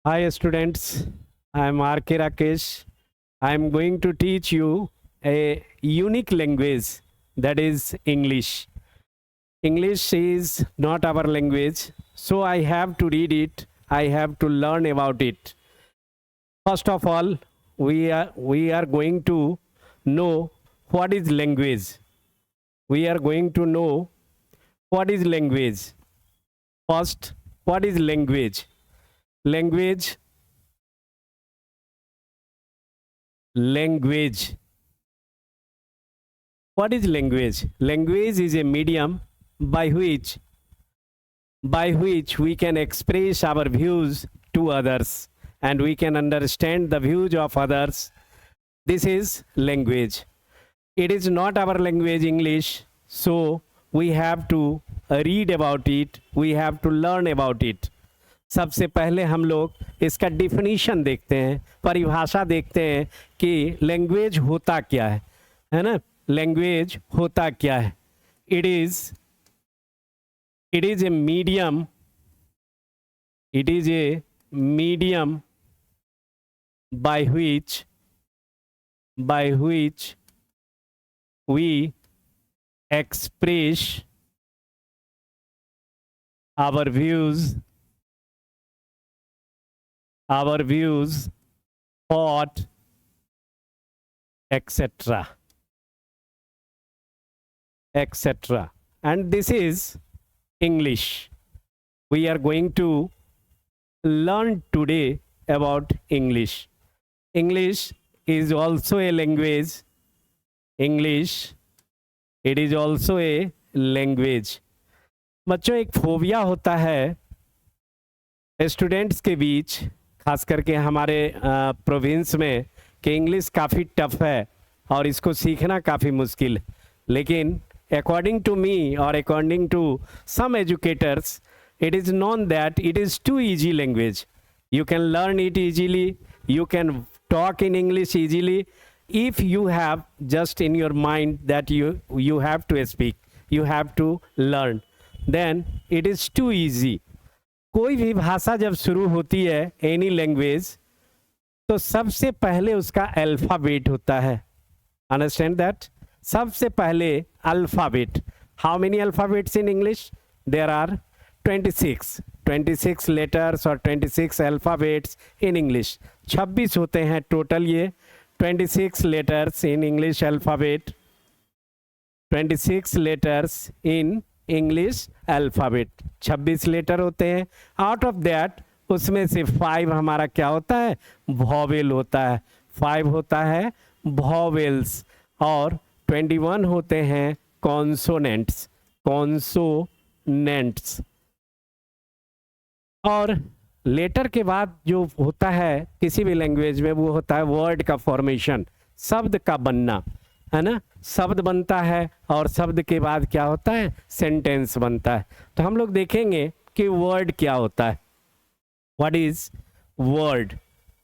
Hi students, I am R.K. Rakesh. I am going to teach you a unique language, that is English. English is not our language, so I have to read it, I have to learn about it. First of all, we are going to know what is language. We are going to know what is language. First, what is language? Language language What is language? Language is a medium by which we can express our views to others and we can understand the views of others. This is language. It is not our language English, so we have to read about it, we have to learn about it. सबसे पहले हम लोग इसका definition देखते हैं, परिभाषा देखते हैं कि लैंग्वेज होता क्या है ना? लैंग्वेज होता क्या है? It is a medium, it is a medium by which we express our views, thought, etc. And this is English. We are going to learn today about English. English is also a language. English, it is also a language. बच्चों, एक phobia होता है students के बीच, खास करके हमारे province में, कि इंग्लिश काफ़ी टफ है और इसको सीखना काफ़ी मुश्किल है. लेकिन according to me or according to some educators, it is known that it is too easy language. You can learn it easily, you can talk in English easily if you have just in your mind that you have to speak, you have to learn, then it is too easy. कोई भी भाषा जब शुरू होती है, any language, तो सबसे पहले उसका अल्फ़ाबेट होता है. Understand that? सबसे पहले alphabet. How many alphabets in English? There are 26 letters और 26 अल्फ़ाबेट्स इन इंग्लिश. 26 होते हैं टोटल. ये 26 letters in English alphabet, 26 letters in English alphabet, 26 letter होते हैं. आउट ऑफ दैट उसमें से 5 हमारा क्या होता है? वॉवेल होता है. 5 होता है वॉवेल्स और 21 होते हैं कॉन्सोनेंट्स. और लेटर के बाद जो होता है किसी भी लैंग्वेज में, वो होता है वर्ड का फॉर्मेशन, शब्द का बनना, है ना? शब्द बनता है और शब्द के बाद क्या होता है? सेंटेंस बनता है. तो हम लोग देखेंगे कि वर्ड क्या होता है. What is word?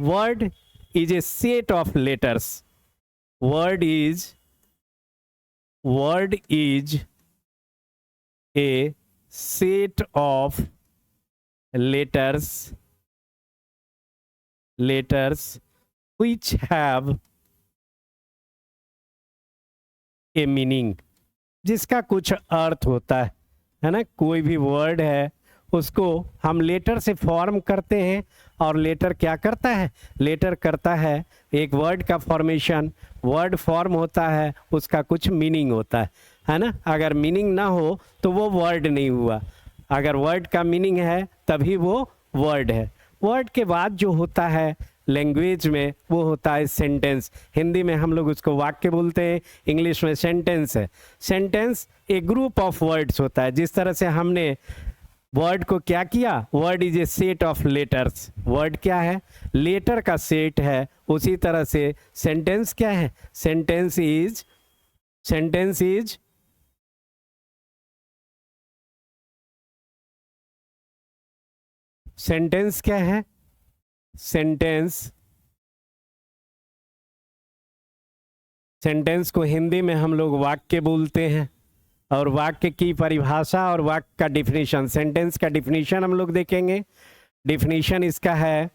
Word is a set of letters. Word is a set of letters which have a meaning, जिसका कुछ अर्थ होता है ना? कोई भी वर्ड है उसको हम लेटर से फॉर्म करते हैं और लेटर क्या करता है? लेटर करता है एक वर्ड का फॉर्मेशन. वर्ड फॉर्म होता है, उसका कुछ मीनिंग होता है ना? अगर मीनिंग ना हो तो वो वर्ड नहीं हुआ. अगर वर्ड का मीनिंग है तभी वो वर्ड है. वर्ड के बाद जो होता है लैंग्वेज में, वो होता है सेंटेंस. हिंदी में हम लोग उसको वाक्य बोलते हैं, इंग्लिश में सेंटेंस है. सेंटेंस एक ग्रुप ऑफ वर्ड्स होता है. जिस तरह से हमने वर्ड को क्या किया? Word is a set of letters. Word क्या है? लेटर का सेट है. उसी तरह से सेंटेंस क्या है? सेंटेंस इज सेंटेंस क्या है? सेंटेंस को हिंदी में हम लोग वाक्य बोलते हैं. और वाक्य की परिभाषा और वाक्य का डिफिनीशन, सेंटेंस का डिफिनीशन हम लोग देखेंगे. डिफिनीशन इसका है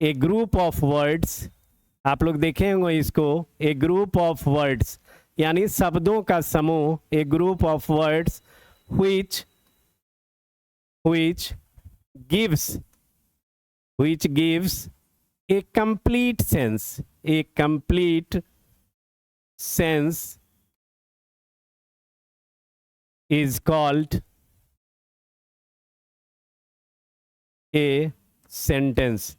ए ग्रुप ऑफ वर्ड्स, आप लोग देखे होंगे इसको, ए ग्रुप ऑफ वर्ड्स यानी शब्दों का समूह, a group of words which gives a complete sense is called a sentence.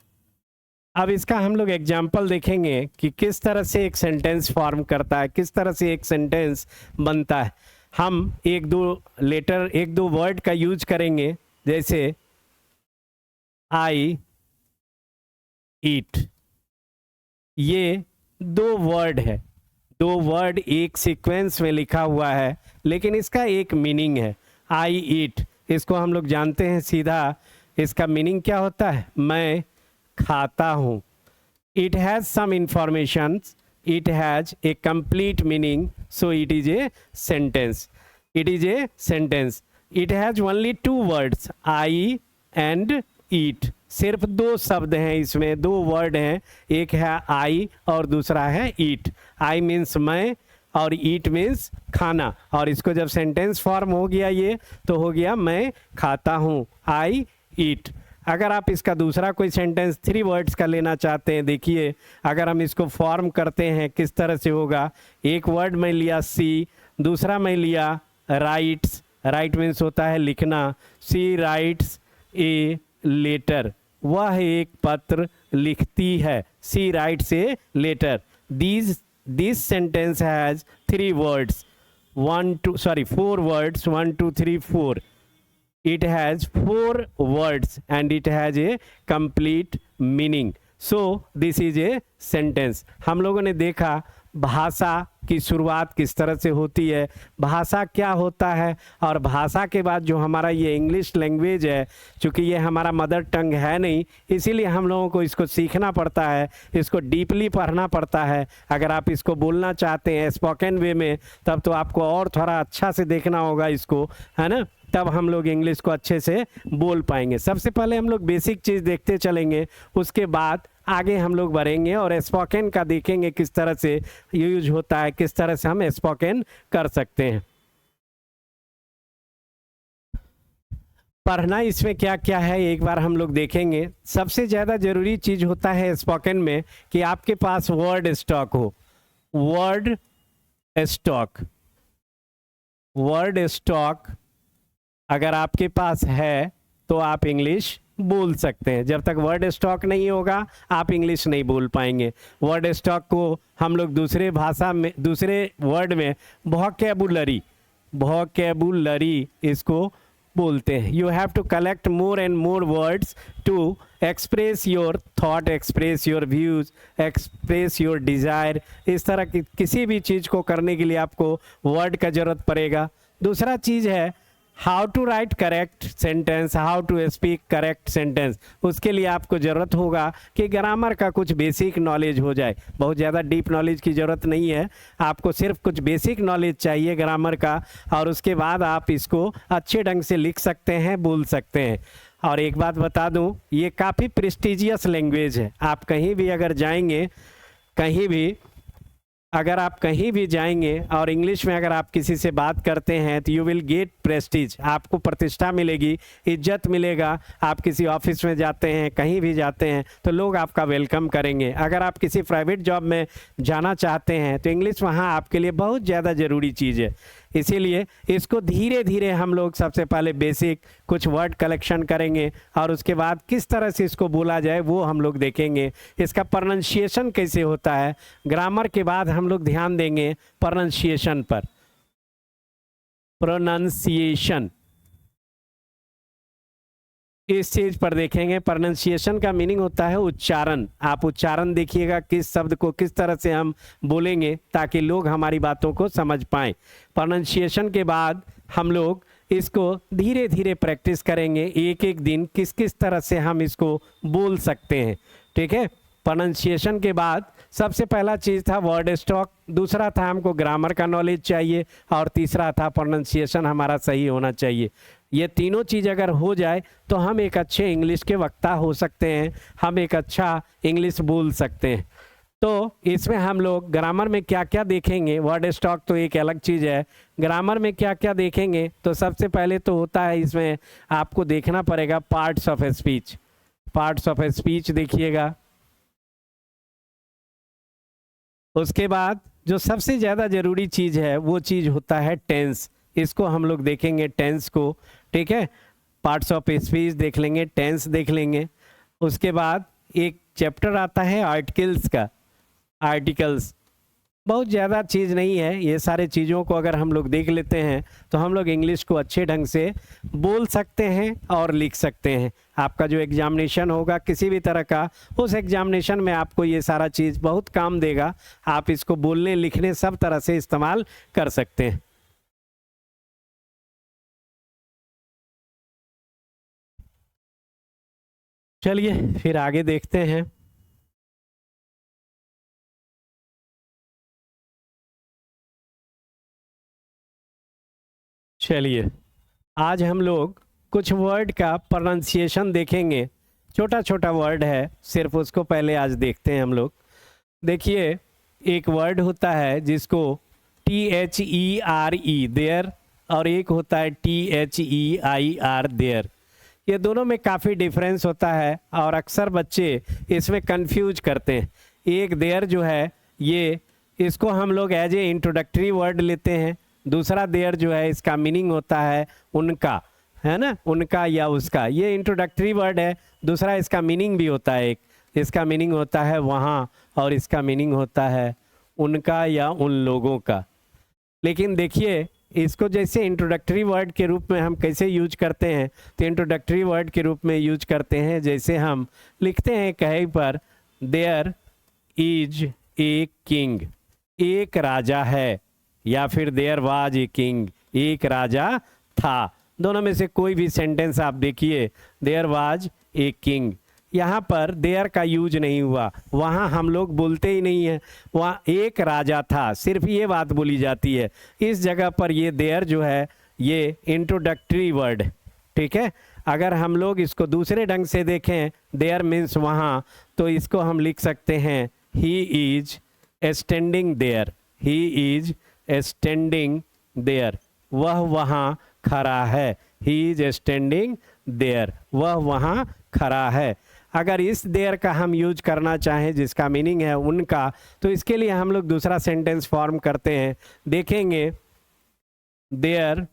अब इसका हम लोग एग्जाम्पल देखेंगे कि किस तरह से एक सेंटेंस फॉर्म करता है, किस तरह से एक सेंटेंस बनता है. हम एक दो वर्ड का यूज करेंगे, जैसे आई ईट. ये दो वर्ड है, दो वर्ड एक सीक्वेंस में लिखा हुआ है, लेकिन इसका एक मीनिंग है. आई ईट, इसको हम लोग जानते हैं सीधा, इसका मीनिंग क्या होता है, मैं खाता हूँ. It has some information, it has a complete meaning, so it is a sentence. It is a sentence. It has only two words, I and eat. सिर्फ दो शब्द हैं इसमें, दो वर्ड हैं, एक है आई और दूसरा है ईट. आई मीन्स मैं और ईट मीन्स खाना, और इसको जब सेंटेंस फॉर्म हो गया ये, तो हो गया मैं खाता हूँ, आई ईट. अगर आप इसका दूसरा कोई सेंटेंस 3 वर्ड्स का लेना चाहते हैं, देखिए अगर हम इसको फॉर्म करते हैं किस तरह से होगा. एक वर्ड में लिया सी, दूसरा में लिया राइट्स. राइट मीन्स होता है लिखना. सी राइट्स ए लेटर, वह एक पत्र लिखती है. She writes a letter. This sentence has 3 words, 4 words, 1 2 3 4. It has 4 words and it has a complete meaning. So this is a sentence. हम लोगों ने देखा भाषा की शुरुआत किस तरह से होती है, भाषा क्या होता है, और भाषा के बाद जो हमारा ये इंग्लिश लैंग्वेज है, चूँकि ये हमारा मदर टंग है नहीं, इसीलिए हम लोगों को इसको सीखना पड़ता है, इसको डीपली पढ़ना पड़ता है. अगर आप इसको बोलना चाहते हैं स्पोकन वे में, तब तो आपको और थोड़ा अच्छा से देखना होगा इसको, है ना, तब हम लोग इंग्लिश को अच्छे से बोल पाएंगे. सबसे पहले हम लोग बेसिक चीज़ देखते चलेंगे, उसके बाद आगे हम लोग बढ़ेंगे और स्पोकन का देखेंगे किस तरह से यूज होता है, किस तरह से हम स्पोकन कर सकते हैं. पढ़ना इसमें क्या क्या है एक बार हम लोग देखेंगे. सबसे ज़्यादा ज़रूरी चीज़ होता है स्पोकन में कि आपके पास वर्ड स्टॉक हो. वर्ड स्टॉक अगर आपके पास है तो आप इंग्लिश बोल सकते हैं. जब तक वर्ड स्टॉक नहीं होगा आप इंग्लिश नहीं बोल पाएंगे. वर्ड स्टॉक को हम लोग दूसरे भाषा में, दूसरे वर्ड में वोकैबुलरी इसको बोलते हैं. You have to collect more and more words to express your thought, express your views, express your desire. इस तरह की किसी भी चीज़ को करने के लिए आपको वर्ड का ज़रूरत पड़ेगा. दूसरा चीज़ है how to write correct sentence, how to speak correct sentence. उसके लिए आपको ज़रूरत होगा कि ग्रामर का कुछ बेसिक नॉलेज हो जाए. बहुत ज़्यादा डीप नॉलेज की ज़रूरत नहीं है, आपको सिर्फ कुछ बेसिक नॉलेज चाहिए ग्रामर का, और उसके बाद आप इसको अच्छे ढंग से लिख सकते हैं, बोल सकते हैं. और एक बात बता दूं, ये काफ़ी प्रेस्टिजियस लैंग्वेज है. आप कहीं भी अगर जाएंगे, अगर आप कहीं भी जाएंगे और इंग्लिश में अगर आप किसी से बात करते हैं तो यू विल गेट प्रेस्टीज, आपको प्रतिष्ठा मिलेगी, इज्जत मिलेगा. आप किसी ऑफिस में जाते हैं, कहीं भी जाते हैं तो लोग आपका वेलकम करेंगे. अगर आप किसी प्राइवेट जॉब में जाना चाहते हैं तो इंग्लिश वहाँ आपके लिए बहुत ज़्यादा ज़रूरी चीज़ है. इसीलिए इसको धीरे धीरे हम लोग सबसे पहले बेसिक कुछ वर्ड कलेक्शन करेंगे और उसके बाद किस तरह से इसको बोला जाए वो हम लोग देखेंगे. इसका प्रोनाउंसिएशन कैसे होता है, ग्रामर के बाद हम लोग ध्यान देंगे प्रोनाउंसिएशन पर. प्रोनाउंसिएशन इस चीज़ पर देखेंगे. प्रोनाउंसिएशन का मीनिंग होता है उच्चारण. आप उच्चारण देखिएगा किस शब्द को किस तरह से हम बोलेंगे ताकि लोग हमारी बातों को समझ पाएँ. प्रोनाउंसिएशन के बाद हम लोग इसको धीरे धीरे प्रैक्टिस करेंगे, एक एक दिन किस किस तरह से हम इसको बोल सकते हैं. ठीक है. प्रोनाउंसिएशन के बाद सबसे पहला चीज़ था वर्ड स्टॉक, दूसरा था हमको ग्रामर का नॉलेज चाहिए, और तीसरा था प्रोनाउंसिएशन हमारा सही होना चाहिए. ये तीनों चीज़ अगर हो जाए तो हम एक अच्छे इंग्लिश के वक्ता हो सकते हैं, हम एक अच्छा इंग्लिश बोल सकते हैं। तो इसमें हम लोग ग्रामर में क्या क्या देखेंगे, वर्ड स्टॉक तो एक अलग चीज़ है, ग्रामर में क्या क्या देखेंगे, तो सबसे पहले तो होता है इसमें आपको देखना पड़ेगा parts of speech. Parts of speech देखिएगा। उसके बाद जो सबसे ज़्यादा ज़रूरी चीज़ है वो चीज़ होता है टेंस। इसको हम लोग देखेंगे टेंस को, ठीक है। पार्ट्स ऑफ स्पीच देख लेंगे, टेंस देख लेंगे। उसके बाद एक चैप्टर आता है आर्टिकल्स का। आर्टिकल्स बहुत ज़्यादा चीज़ नहीं है, ये सारे चीज़ों को अगर हम लोग देख लेते हैं तो हम लोग इंग्लिश को अच्छे ढंग से बोल सकते हैं और लिख सकते हैं। आपका जो एग्जामिनेशन होगा किसी भी तरह का, उस एग्जामिनेशन में आपको ये सारा चीज़ बहुत काम देगा। आप इसको बोलने लिखने सब तरह से इस्तेमाल कर सकते हैं। चलिए फिर आगे देखते हैं। चलिए आज हम लोग कुछ वर्ड का प्रोनाउंसिएशन देखेंगे। छोटा छोटा वर्ड है, सिर्फ उसको पहले आज देखते हैं हम लोग। देखिए एक वर्ड होता है जिसको THERE देयर, और एक होता है THEIR देयर। ये दोनों में काफ़ी डिफरेंस होता है और अक्सर बच्चे इसमें कंफ्यूज करते हैं। एक देयर जो है ये, इसको हम लोग एज ए इंट्रोडक्टरी वर्ड लेते हैं। दूसरा देयर जो है इसका मीनिंग होता है उनका, है ना, उनका या उसका। ये इंट्रोडक्टरी वर्ड है। दूसरा इसका मीनिंग भी होता है, एक इसका मीनिंग होता है वहाँ, और इसका मीनिंग होता है उनका या उन लोगों का। लेकिन देखिए इसको जैसे इंट्रोडक्टरी वर्ड के रूप में हम कैसे यूज करते हैं, तो इंट्रोडक्टरी वर्ड के रूप में यूज करते हैं जैसे हम लिखते हैं कहीं पर देयर इज ए किंग, एक राजा है, या फिर देयर वाज ए किंग, एक राजा था। दोनों में से कोई भी सेंटेंस आप देखिए, देयर वाज ए किंग, यहाँ पर देयर का यूज नहीं हुआ, वहाँ हम लोग बोलते ही नहीं है, वहाँ एक राजा था, सिर्फ ये बात बोली जाती है। इस जगह पर ये देयर जो है ये इंट्रोडक्टरी वर्ड, ठीक है। अगर हम लोग इसको दूसरे ढंग से देखें, देयर मीन्स वहाँ, तो इसको हम लिख सकते हैं he is standing there, he is standing there, वह वहाँ खड़ा है। ही इज स्टैंडिंग देयर, वह वहाँ खड़ा है। अगर इस देयर का हम यूज करना चाहें जिसका मीनिंग है उनका, तो इसके लिए हम लोग दूसरा सेंटेंस फॉर्म करते हैं। देखेंगे there,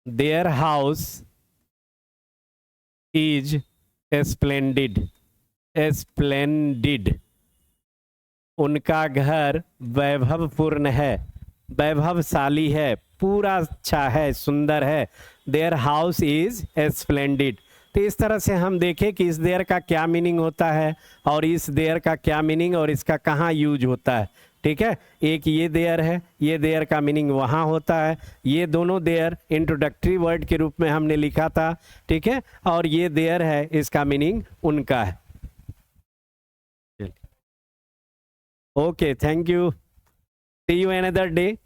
their house is splendid, splendid, उनका घर वैभवपूर्ण है, वैभवशाली है, पूरा अच्छा है, सुंदर है। There house is splendid. तो इस तरह से हम देखें कि इस देयर का क्या मीनिंग होता है और इस देयर का क्या मीनिंग और इसका कहाँ यूज होता है, ठीक है। एक ये देयर है, ये देयर का मीनिंग वहाँ होता है। ये दोनों देयर इंट्रोडक्टरी वर्ड के रूप में हमने लिखा था, ठीक है। और ये देयर है, इसका मीनिंग उनका है। Okay, thank you, see you another day.